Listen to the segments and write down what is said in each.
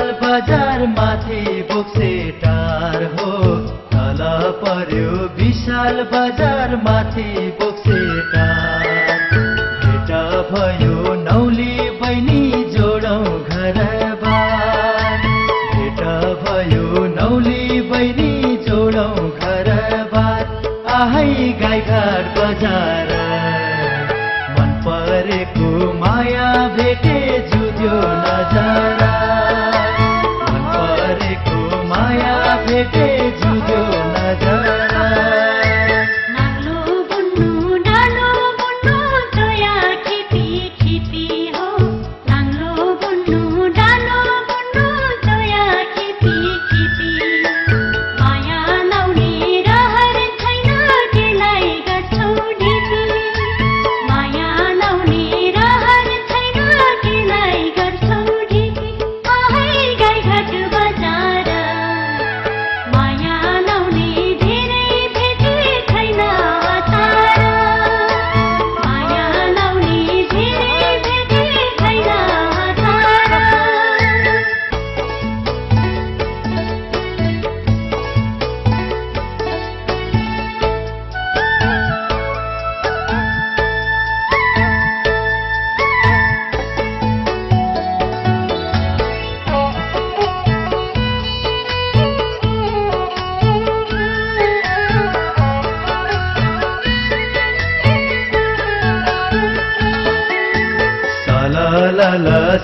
विशाल बजार माथि बोक्से टार हो तल पर्यो विशाल बजार माथि बोक्से टार भेट भयो नौली बहिनी जोडौं घरबार भेट भयो नौली बहिनी जोडौं घरबार आहै गाईघाट बजार मन परेको माया भेटे जुध्यो नजारा मन परेको माया भेटे जुध्यो नजारा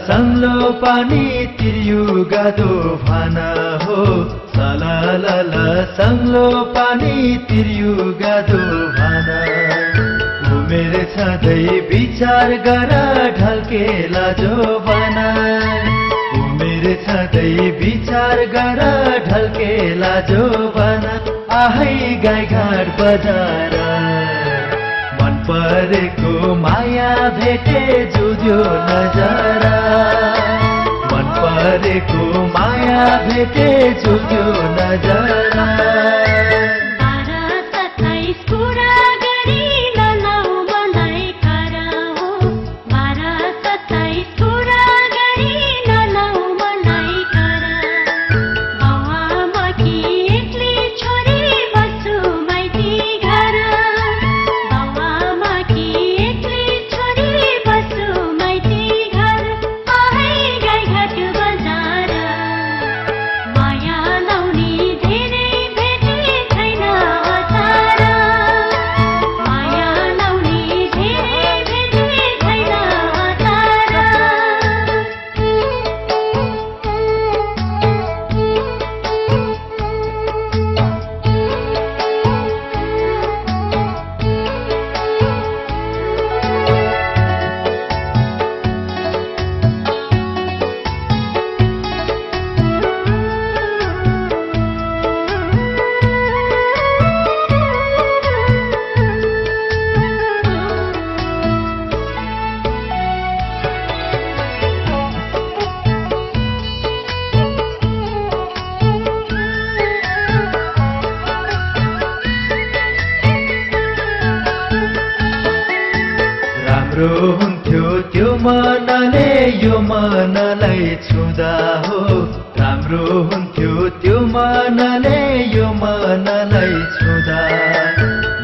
संलो पानी तिर्यु गादो भाना हो सलालल संलो पानी तिर्यु गादो भाना उमेर छँदै विचार गर ढल्केला जो बना उमेर छँदै विचार गर ढल्केला जो बना आहै गाईघाट बजार मन परेको माया भेटे जुध्यो नजारा मन परेको माया भेटे जुध्यो नजारा हुन्थ्यो त्यो मनले यो मनलाई छुँदा हो राम्रो हुन्थ्यो त्यो मनले यो मनलाई छुँदा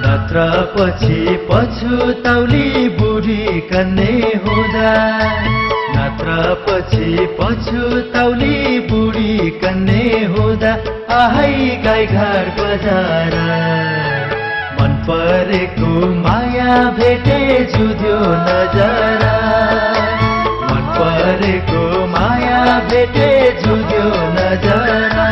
नत्र पछि पछुतौली बुढी कन्ने हुँदा नत्र पछि पछुतौली बुढी कन्ने हुँदा आहै गाईघाट बजार मन परेको माया भेटे जुध्यो नजारा मन परेको माया भेटे जुध्यो नजारा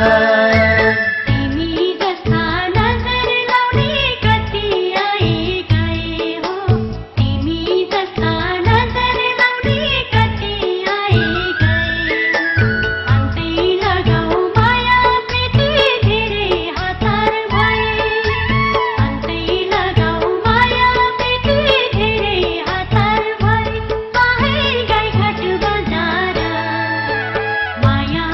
माया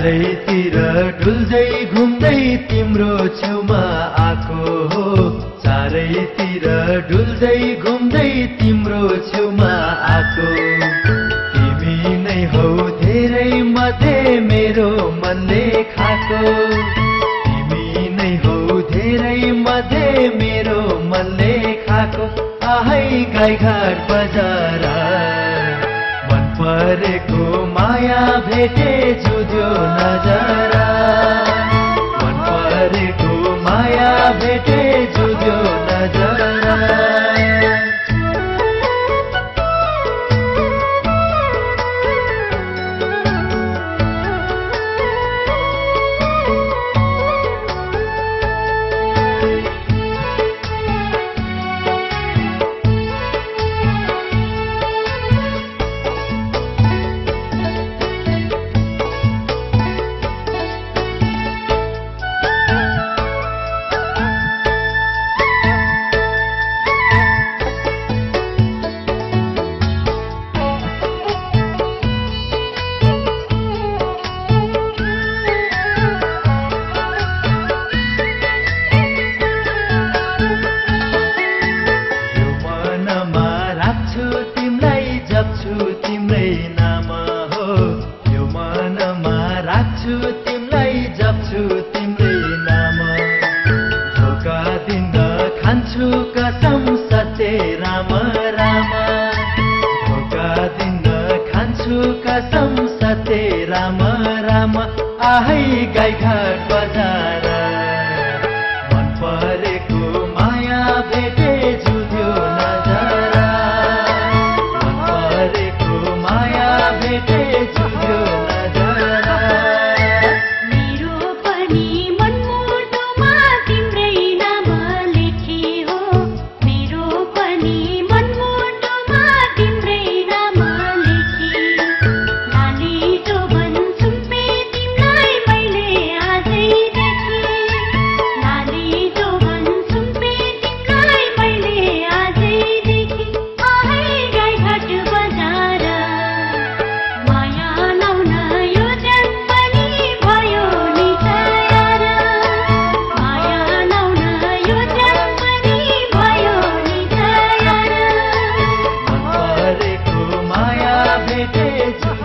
चारैतिर डुल्दै घुम्दै तिम्रो छेउमा आको हो चारैतिर डुल्दै घुम्दै तिम्रो छेउमा आको तिमी नै हौ धेरै मध्ये मेरो मनले खाको तिमी नै हौ धेरै मध्ये मेरो मनले खाको आहै गाईघाट बजार मन परेको माया भेटे जुझ्यो नजरा मन परेको माया भेटे जुझ्यो नजरा कसम सत्य राम राम धोका दिन खान्छु कसम सत्य राम राम आहै गाईघाट बजार मन परेको माया भेटे जुझ्यो नजरा मन परेको माया भेटे जुझ्यो नजरा it's